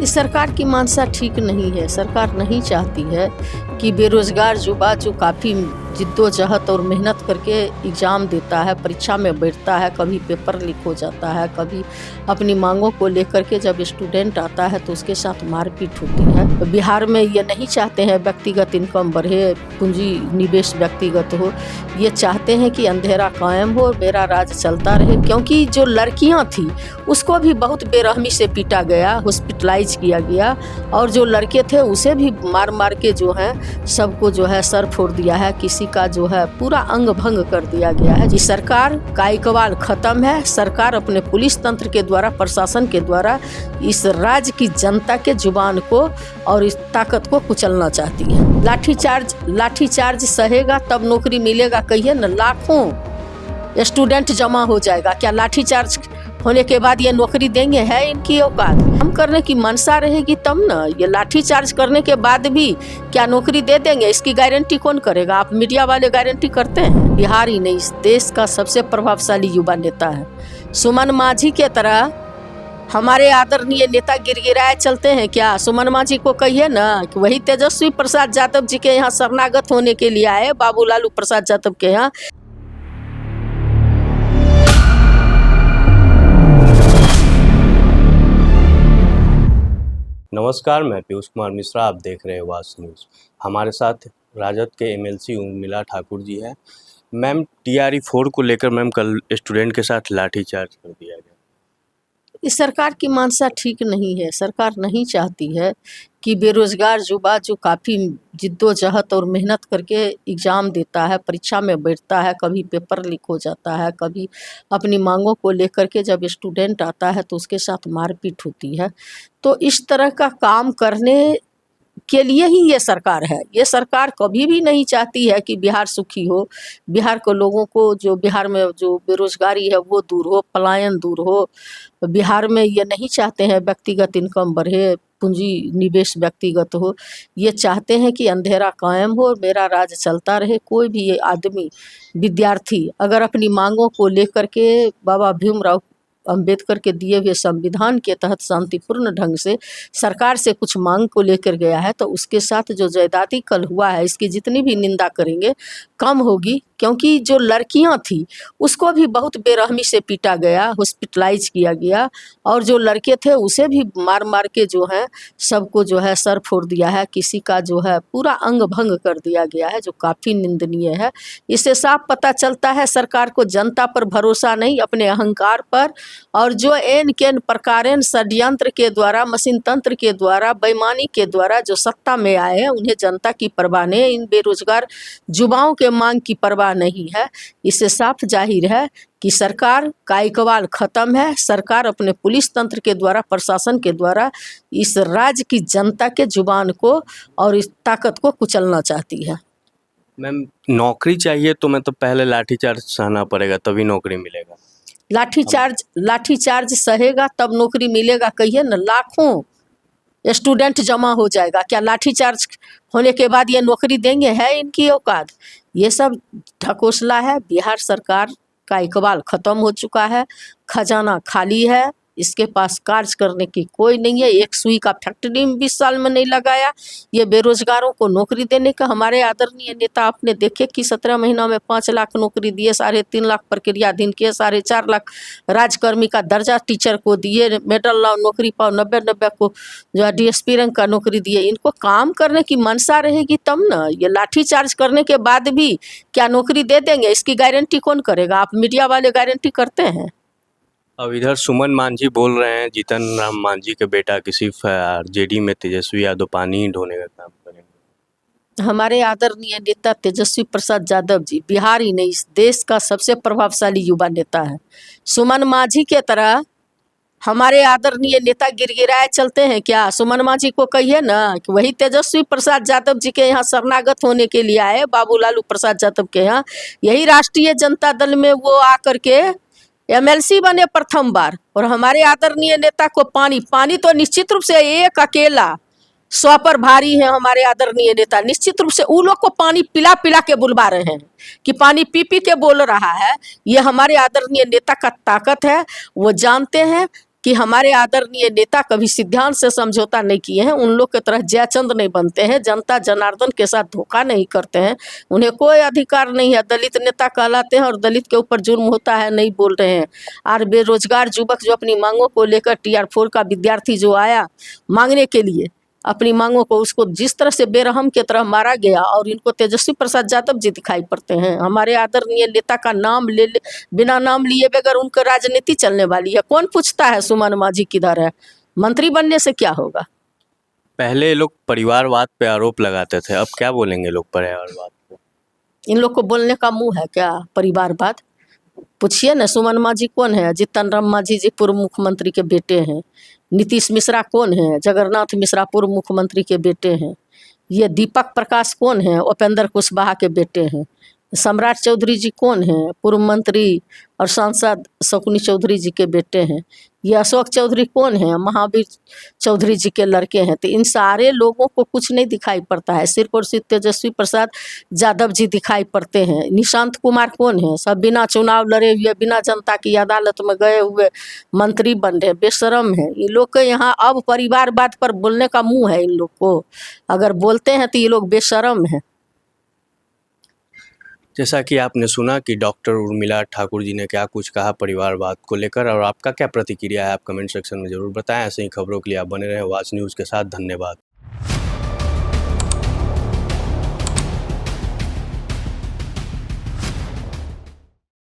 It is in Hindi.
इस सरकार की मानसा ठीक नहीं है। सरकार नहीं चाहती है कि बेरोजगार युवा जो काफ़ी जिद्दोजहद और मेहनत करके एग्ज़ाम देता है, परीक्षा में बैठता है, कभी पेपर लीक हो जाता है, कभी अपनी मांगों को लेकर के जब स्टूडेंट आता है तो उसके साथ मारपीट होती है। तो बिहार में ये नहीं चाहते हैं व्यक्तिगत इनकम बढ़े, पूंजी निवेश व्यक्तिगत हो। ये चाहते हैं कि अंधेरा कायम हो, मेरा राज चलता रहे। क्योंकि जो लड़कियां थी उसको भी बहुत बेरहमी से पीटा गया, हॉस्पिटलाइज किया गया, और जो लड़के थे उसे भी मार मार के जो है सबको जो है सर फोड़ दिया है, किसी का जो है पूरा अंग भंग कर दिया गया है। ये सरकार का इकबाल खत्म है। सरकार अपने पुलिस तंत्र के द्वारा, प्रशासन के द्वारा इस राज्य की जनता के जुबान को और इस ताकत को कुचलना चाहती है। लाठीचार्ज सहेगा तब नौकरी मिलेगा, कहिए न। लाखों स्टूडेंट जमा हो जाएगा, क्या लाठीचार्ज होने के बाद ये नौकरी देंगे? है इनकी औकात? हम करने की मनसा रहेगी तब ना। ये लाठीचार्ज करने के बाद भी क्या नौकरी दे देंगे? इसकी गारंटी कौन करेगा? आप मीडिया वाले गारंटी करते हैं? बिहार ही नहीं, इस देश का सबसे प्रभावशाली युवा नेता है। सुमन मांझी के तरह हमारे आदरणीय नेता गिरगिराए चलते हैं क्या? सुमन मांझी को कहिए ना कि वही तेजस्वी प्रसाद यादव जी के यहाँ शरणागत होने के लिए आए, बाबू लालू प्रसाद यादव के यहाँ। नमस्कार, मैं पीयूष कुमार मिश्रा, आप देख रहे हैं वास न्यूज़। हमारे साथ राजद के एमएलसी उर्मिला ठाकुर जी हैं। मैम, टीआरई 4 को लेकर मैम कल स्टूडेंट के साथ लाठीचार्ज कर दिया गया। इस सरकार की मानसा ठीक नहीं है। सरकार नहीं चाहती है कि बेरोजगार युवा जो काफ़ी जिद्दोजहद और मेहनत करके एग्ज़ाम देता है, परीक्षा में बैठता है, कभी पेपर लीक हो जाता है, कभी अपनी मांगों को लेकर के जब स्टूडेंट आता है तो उसके साथ मारपीट होती है। तो इस तरह का काम करने के लिए ही ये सरकार है। ये सरकार कभी भी नहीं चाहती है कि बिहार सुखी हो, बिहार के लोगों को, जो बिहार में जो बेरोजगारी है वो दूर हो, पलायन दूर हो। बिहार में ये नहीं चाहते हैं व्यक्तिगत इनकम बढ़े, पूंजी निवेश व्यक्तिगत हो। ये चाहते हैं कि अंधेरा कायम हो, मेरा राज चलता रहे। कोई भी ये आदमी, विद्यार्थी अगर अपनी मांगों को लेकर के बाबा भीमराव अंबेडकर के दिए हुए संविधान के तहत शांतिपूर्ण ढंग से सरकार से कुछ मांग को लेकर गया है तो उसके साथ जो ज्यादती कल हुआ है, इसकी जितनी भी निंदा करेंगे कम होगी। क्योंकि जो लड़कियां थी उसको भी बहुत बेरहमी से पीटा गया, हॉस्पिटलाइज किया गया, और जो लड़के थे उसे भी मार मार के जो है सबको जो है सर फोड़ दिया है, किसी का जो है पूरा अंग भंग कर दिया गया है, जो काफ़ी निंदनीय है। इससे साफ पता चलता है सरकार को जनता पर भरोसा नहीं, अपने अहंकार पर, और जो एन केन प्रकारेण षड्यंत्र के द्वारा, मशीन तंत्र के द्वारा, बेईमानी के द्वारा जो सत्ता में आए हैं, उन्हें जनता की परवाह नहीं, इन बेरोजगार युवाओं के मांग की परवाह नहीं है। इससे साफ जाहिर है कि सरकार का इकबाल खत्म है। सरकार अपने पुलिस तंत्र के द्वारा, प्रशासन के द्वारा इस राज्य की जनता के जुबान को और इस ताकत को कुचलना चाहती है। मैम, नौकरी चाहिए तो मैं तो पहले लाठीचार्ज सहना पड़ेगा तभी नौकरी मिलेगा। लाठीचार्ज सहेगा तब नौकरी मिलेगा, कहिए न। लाखों स्टूडेंट जमा हो जाएगा, क्या लाठीचार्ज होने के बाद ये नौकरी देंगे? है इनकी औकात? ये सब ढकोसला है। बिहार सरकार का इकबाल खत्म हो चुका है, खजाना खाली है, इसके पास कार्य करने की कोई नहीं है। एक सुई का फैक्ट्री में 20 साल में नहीं लगाया। ये बेरोजगारों को नौकरी देने का हमारे आदरणीय नेता आपने देखे कि 17 महीना में 5 लाख नौकरी दिए, 3.5 लाख प्रक्रियाधीन किए, 4.5 लाख राजकर्मी का दर्जा टीचर को दिए, मेडल लाओ नौकरी पाओ, 90 को जो है डीएसपी रैंक का नौकरी दिए। इनको काम करने की मनसा रहेगी तब ना। ये लाठीचार्ज करने के बाद भी क्या नौकरी दे देंगे? इसकी गारंटी कौन करेगा? आप मीडिया वाले गारंटी करते हैं? अब इधर सुमन मांझी बोल रहे हैं जीतन राम मांझी के बेटा किसी आरजेडी में तेजस्वी यादव पानी ही ढोने का काम करेंगे। हमारे आदरणीय नेता तेजस्वी प्रसाद यादव जी बिहार ही नहीं, इस देश का सबसे प्रभावशाली युवा नेता है। सुमन मांझी के तरह हमारे आदरणीय नेता गिरगिराए चलते हैं क्या? सुमन मांझी को कहिए ना कि वही तेजस्वी प्रसाद यादव जी के यहाँ शरणागत होने के लिए आए, बाबू लालू प्रसाद यादव के यहाँ। यही राष्ट्रीय जनता दल में वो आकर के एमएलसी बने प्रथम बार, और हमारे आदरणीय नेता को पानी तो निश्चित रूप से एक अकेला 100 पर भारी है। हमारे आदरणीय नेता निश्चित रूप से उन लोग को पानी पिला पिला के बुलवा रहे हैं कि पानी पी पी के बोल रहा है। ये हमारे आदरणीय नेता का ताकत है। वो जानते हैं कि हमारे आदरणीय नेता कभी सिद्धांत से समझौता नहीं किए हैं, उन लोग की तरह जयचंद नहीं बनते हैं, जनता जनार्दन के साथ धोखा नहीं करते हैं, उन्हें कोई अधिकार नहीं है। दलित नेता कहलाते हैं और दलित के ऊपर जुर्म होता है नहीं बोल रहे हैं। और बेरोजगार युवक जो अपनी मांगों को लेकर TR4 का विद्यार्थी जो आया मांगने के लिए अपनी मांगों को, उसको जिस तरह से बेरहम की तरह मारा गया, और इनको तेजस्वी प्रसाद यादव जी दिखाई पड़ते हैं। हमारे आदरणीय नेता का नाम ले बिना नाम लिए बगैर उनका राजनीति चलने वाली है। कौन पूछता है सुमन माझी किधर है? मंत्री बनने से क्या होगा? पहले लोग परिवारवाद पे आरोप लगाते थे, अब क्या बोलेंगे लोग परिवारवाद पे? इन लोग को बोलने का मुंह है क्या परिवारवाद? पूछिए ना, सुमन माझी कौन है? जीतन राम माझी जी पूर्व मुख्यमंत्री के बेटे हैं। नीतीश मिश्रा कौन है? जगन्नाथ मिश्रा पूर्व मुख्यमंत्री के बेटे हैं। ये दीपक प्रकाश कौन है? उपेंद्र कुशवाहा के बेटे हैं। सम्राट चौधरी जी कौन हैं? पूर्व मंत्री और सांसद शकुनी चौधरी जी के बेटे हैं। ये अशोक चौधरी कौन है? महावीर चौधरी जी के लड़के हैं। तो इन सारे लोगों को कुछ नहीं दिखाई पड़ता है, सिर्फ और सिर्फ तेजस्वी प्रसाद यादव जी दिखाई पड़ते हैं। निशांत कुमार कौन है? सब बिना चुनाव लड़े हुए, बिना जनता की अदालत में गए हुए मंत्री बन रहे, बेशरम है। ये लोग के यहाँ अब परिवारवाद पर बोलने का मुंह है इन लोग को। अगर बोलते हैं तो ये लोग बेशरम है। जैसा कि आपने सुना कि डॉक्टर उर्मिला ठाकुर जी ने क्या कुछ कहा परिवारवाद को लेकर, और आपका क्या प्रतिक्रिया है आप कमेंट सेक्शन में ज़रूर बताएं। ऐसे ही खबरों के लिए आप बने रहें वाच न्यूज़ के साथ। धन्यवाद।